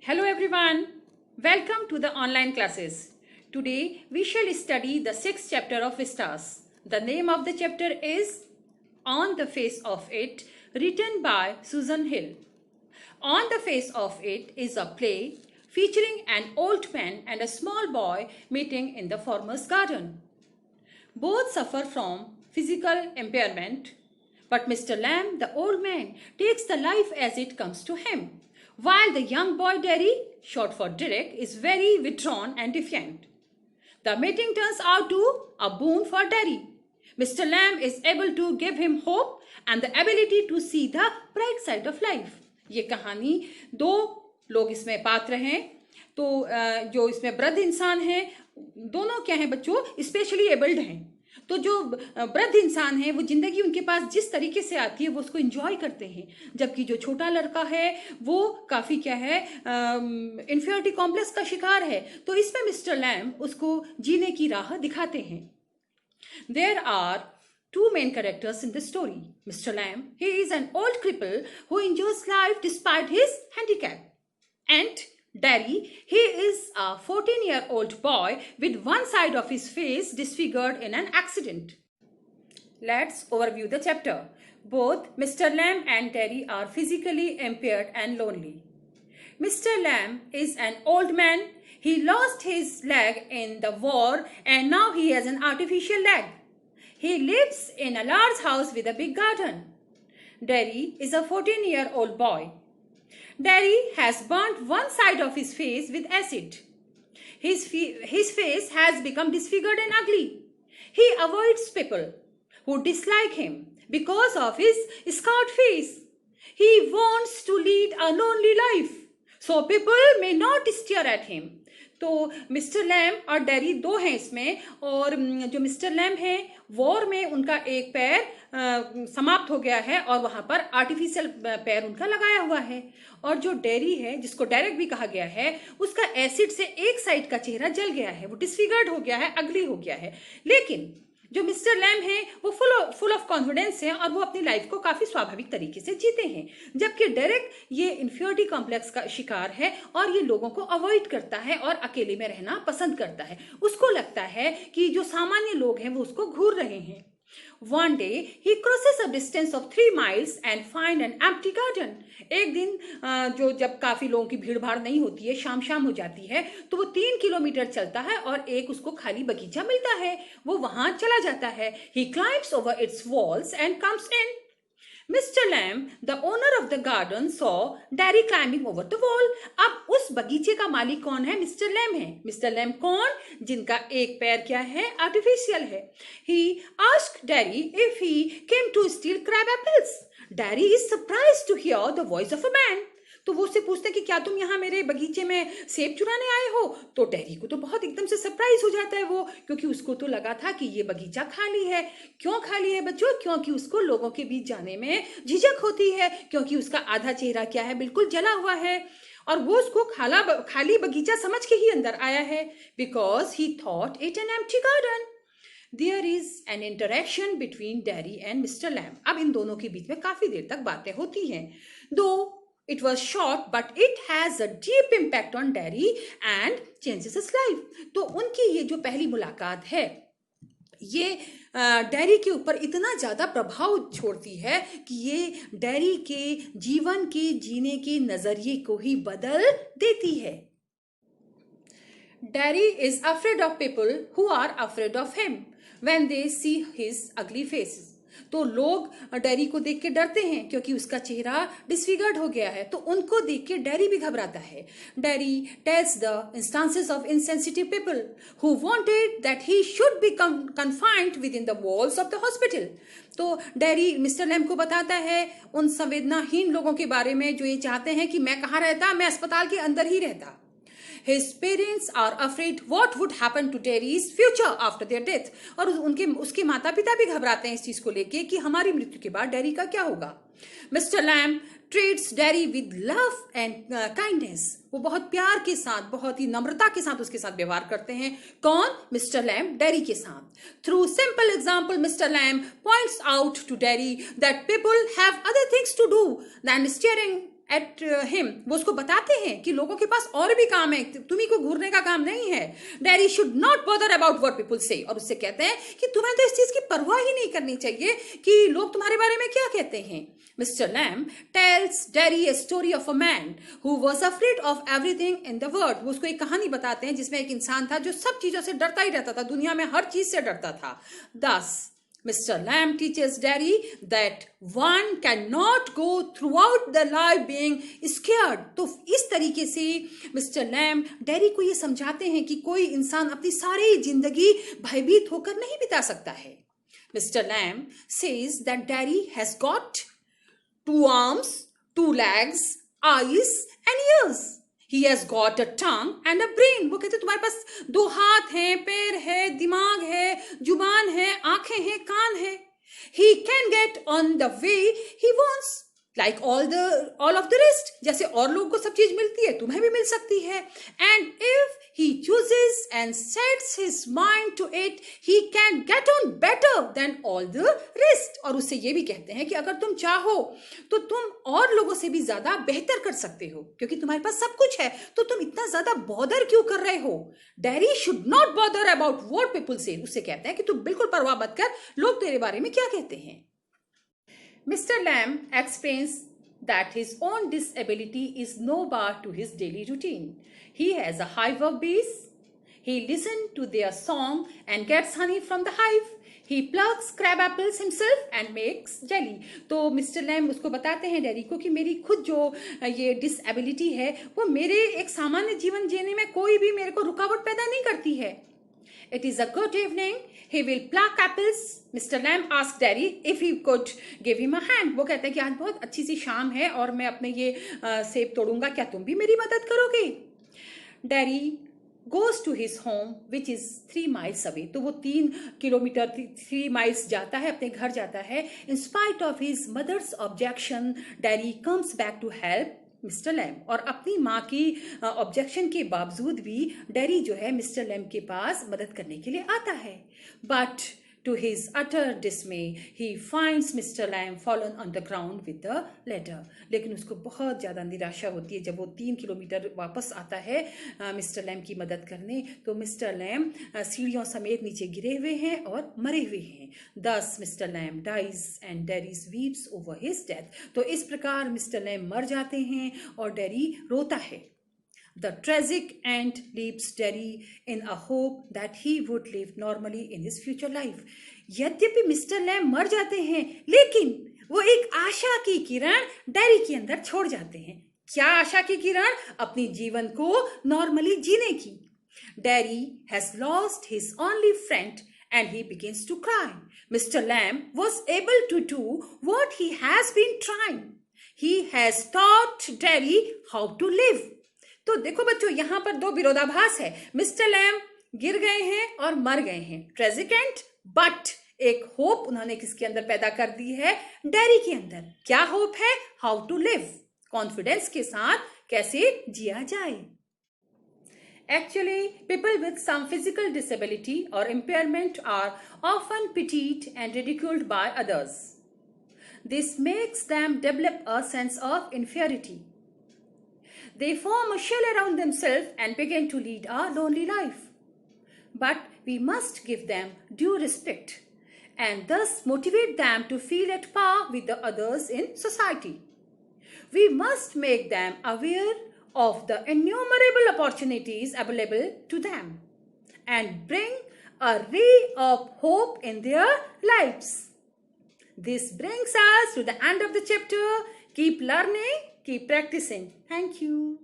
Hello everyone, welcome to the online classes. Today we shall study the 6th chapter of Vistas. The name of the chapter is On the Face of It, written by Susan Hill. On the Face of It is a play featuring an old man and a small boy meeting in the farmer's garden. Both suffer from physical impairment, but Mr. Lamb, the old man, takes the life as it comes to him, while the young boy Derry, short for Derek, is very withdrawn and defiant. The meeting turns out to a boon for Derry. Mr. Lamb is able to give him hope and the ability to see the bright side of life. ये कहानी दो लोग इसमें पात्र हैं, तो जो इसमें वृद्ध इंसान हैं, दोनों क्या हैं बच्चों, स्पेशली एबल्ड हैं. तो जो वृद्ध इंसान है वो जिंदगी उनके पास जिस तरीके से आती है वो उसको एंजॉय करते हैं, जबकि जो छोटा लड़का है वो काफी क्या है, इन्फीरियरिटी कॉम्प्लेक्स का शिकार है. तो इसमें मिस्टर लैम्ब उसको जीने की राह दिखाते हैं. There are two main characters in the story. Mr. Lamb, he is an old cripple who enjoys life despite his handicap. And Derry, he is a 14-year-old boy with one side of his face disfigured in an accident. Let's overview the chapter. Both Mr. Lamb and Derry are physically impaired and lonely. Mr. Lamb is an old man. He lost his leg in the war and now he has an artificial leg. He lives in a large house with a big garden. Derry is a 14-year-old boy. Derry has burnt one side of his face with acid. His face has become disfigured and ugly. He avoids people who dislike him because of his scarred face. He wants to lead a lonely life, so people may not stare at him. तो mister lamb और dairy दो हैं इसमें, और जो mister lamb हैं war में उनका एक पैर समाप्त हो गया है और वहां पर आर्टिफिशियल पैर उनका लगाया हुआ है. और जो डेरी है, जिसको डेरेक भी कहा गया है, उसका एसिड से एक साइड का चेहरा जल गया है, वो डिसफिगर्ड हो गया है, अगली हो गया है. लेकिन जो मिस्टर लैम्ब हैं वो फुल ऑफ कॉन्फिडेंस हैं और वो अपनी लाइफ को काफी स्वाभाविक तरीके से जीते हैं, जबकि डेरेक ये इन्फीरियरिटी कॉम्प्लेक्स का शिकार है और ये लोगों को अवॉइड करता है और अकेले में रहना पसंद करता है. उसको लगता है कि जो सामान्य लोग हैं वो उसको घूर रहे हैं. One day he crosses a distance of 3 miles and find an empty garden. एक दिन जब काफी लोगों की भीड़ भाड़ नहीं होती है, शाम हो जाती है, तो वो 3 किलोमीटर चलता है और एक उसको खाली बगीचा मिलता है. वो वहां चला जाता है. He climbs over its walls and comes in. Mr. Lamb, the owner of the garden, saw Derry climbing over the wall. अब उस बगीचे का मालिक कौन है? मिस्टर लैम्ब है. मिस्टर लैम्ब कौन? जिनका एक पैर क्या है? आर्टिफिशियल है. He asked Derry if he came to steal crab apples. Derry is surprised to hear the voice of a man. तो वो उससे पूछते हैं कि क्या तुम यहाँ मेरे बगीचे में सेब चुराने आए हो? तो डेरी को तो बहुत एकदम से सरप्राइज हो जाता है वो, क्योंकि उसको तो लगा था कि ये बगीचा खाली है. क्यों खाली है बच्चों? क्योंकि उसको लोगों के बीच जाने में झिझक होती है, क्योंकि उसका आधा चेहरा क्या है, बिल्कुल जला हुआ है, और वो उसको खाली बगीचा समझ के ही अंदर आया है. Because he thought it an empty garden. There is an interaction between Derry and Mr. Lamb. अब इन दोनों के बीच में काफी देर तक बातें होती हैं. Though it was short, but it has a deep impact on Derry and changes his life. तो उनकी ये जो पहली मुलाकात है, ये डेरी के ऊपर इतना ज्यादा प्रभाव छोड़ती है कि ये डेरी के जीवन के जीने के नजरिए को ही बदल देती है. Derry is afraid of people who are afraid of him when they see his ugly faces. तो लोग डेरी को देख के डरते हैं क्योंकि उसका चेहरा डिसफिगर्ड हो गया है, तो उनको देख के डेरी भी घबराता है. Dairy tells the instances of insensitive people who wanted that he should be confined with in the walls of the hospital. तो डेरी मिस्टर लैम्ब को बताता है उन संवेदनाहीन लोगों के बारे में जो ये चाहते हैं कि मैं कहाँ रहता, मैं अस्पताल के अंदर ही रहता. His parents are afraid what would happen to Derry's future after their death. और उसके माता पिता भी घबराते हैं इस चीज को लेके कि हमारी मृत्यु के बाद डेरी का क्या होगा. Mr. Lamb treats Derry with love and kindness. वो बहुत प्यार के साथ, बहुत ही नम्रता के साथ उसके साथ व्यवहार करते हैं. कौन? मिस्टर लैम्ब डेरी के साथ. Through simple example, Mr. Lamb points out to Derry that people have other things to do than staring at him, वो उसको बताते हैं कि लोगों के पास और भी काम है, तुम्ही को घूरने का काम नहीं है. Daddy should not bother about what people से, और उससे कहते हैं कि तुम्हें तो इस चीज की परवाह ही नहीं करनी चाहिए कि लोग तुम्हारे बारे में क्या कहते हैं. Mr. Lamb tells Derry a story of a man who was afraid of everything in the world. वो उसको एक कहानी बताते हैं जिसमें एक इंसान था जो सब चीजों से डरता ही रहता था, दुनिया में हर चीज से डरता था. Thus, Mr. Lamb teaches Derry that one cannot go throughout the life being scared. तो इस तरीके से Mr. Lamb Derry को ये समझाते हैं कि कोई इंसान अपनी सारी जिंदगी भयभीत होकर नहीं बिता सकता है. Mr. Lamb says that Derry has got 2 arms, 2 legs, eyes and ears. He has got a tongue and a brain. वो कहते तुम्हारे पास 2 हाथ हैं, पैर है, दिमाग है, जुबान है, आंखें हैं, कान है. He can get on the way he wants, like all of the rest. जैसे और लोगों को सब चीज मिलती है, तुम्हें भी मिल सकती है. And if he chooses and sets his mind to it, he can get on better than all the rest. और उससे ये भी कहते हैं कि अगर तुम चाहो तो तुम और लोगों से भी ज्यादा बेहतर कर सकते हो, क्योंकि तुम्हारे पास सब कुछ है, तो तुम इतना ज्यादा बॉदर क्यों कर रहे हो. Derry should not bother about what people say. उससे कहते हैं कि तुम बिल्कुल परवाह मत कर, लोग तेरे बारे में क्या कहते हैं. Mr. Lamb explains that his own disability is no bar to his daily routine. He has a hive of bees. He listens to their song and gets honey from the hive. He plucks crab apples himself and makes jelly. तो Mr Lam उसको बताते हैं dairy को कि मेरी खुद जो ये डिसएबिलिटी है वो मेरे एक सामान्य जीवन जीने में कोई भी मेरे को रुकावट पैदा नहीं करती है. It is a good evening. He will pluck apples. Mr. Lamb asked Derry if he could give him a hand. वो कहता है कि आज बहुत अच्छी सी शाम है और मैं अपने ये सेब तोड़ूंगा, क्या तुम भी मेरी मदद करोगे. Derry goes to his home which is 3 miles away. तो वो 3 किलोमीटर 3 miles जाता है, अपने घर जाता है. In spite of his mother's objection, Derry comes back to help mister lamb. और अपनी माँ की ऑब्जेक्शन के बावजूद भी डेरी जो है मिस्टर लैम्ब के पास मदद करने के लिए आता है. But to his utter dismay he finds mister Lamb fallen on the ground with the letter. लेकिन उसको बहुत ज़्यादा निराशा होती है जब वो 3 किलोमीटर वापस आता है मिस्टर लैम्ब की मदद करने. तो मिस्टर लैम्ब सीढ़ियों समेत नीचे गिरे हुए हैं और मरे हुए हैं. Thus mister Lamb dies and Derry weeps over his death. तो इस प्रकार मिस्टर लैम्ब मर जाते हैं और डेरी रोता है. The tragic end leaves Derry in a hope that he would live normally in his future life. यद्यपि मिस्टर लैम्ब मर जाते हैं लेकिन वो एक आशा की किरण डेरी के अंदर छोड़ जाते हैं. क्या आशा की किरण? अपनी जीवन को नॉर्मली जीने की. Derry has lost his only friend and he begins to cry. Mr. Lamb was able to do what he has been trying. He has taught Derry how to live. तो देखो बच्चों, यहाँ पर 2 विरोधाभास है. मिस्टर लैम्ब गिर गए हैं और मर गए हैं, ट्रेजिक एंड, बट एक होप उन्होंने किसके अंदर पैदा कर दी है? डेरी के अंदर. क्या होप है? हाउ टू लिव, कॉन्फिडेंस के साथ कैसे जिया जाए. Actually, people with some physical disability or impairment are often pitied and ridiculed by others. This makes them develop a sense of inferiority. They form a shell around themselves and begin to lead a lonely life. But we must give them due respect and thus motivate them to feel at par with the others in society. We must make them aware of the innumerable opportunities available to them and bring a ray of hope in their lives. This brings us to the end of the chapter. Keep learning, keep practicing. Thank you.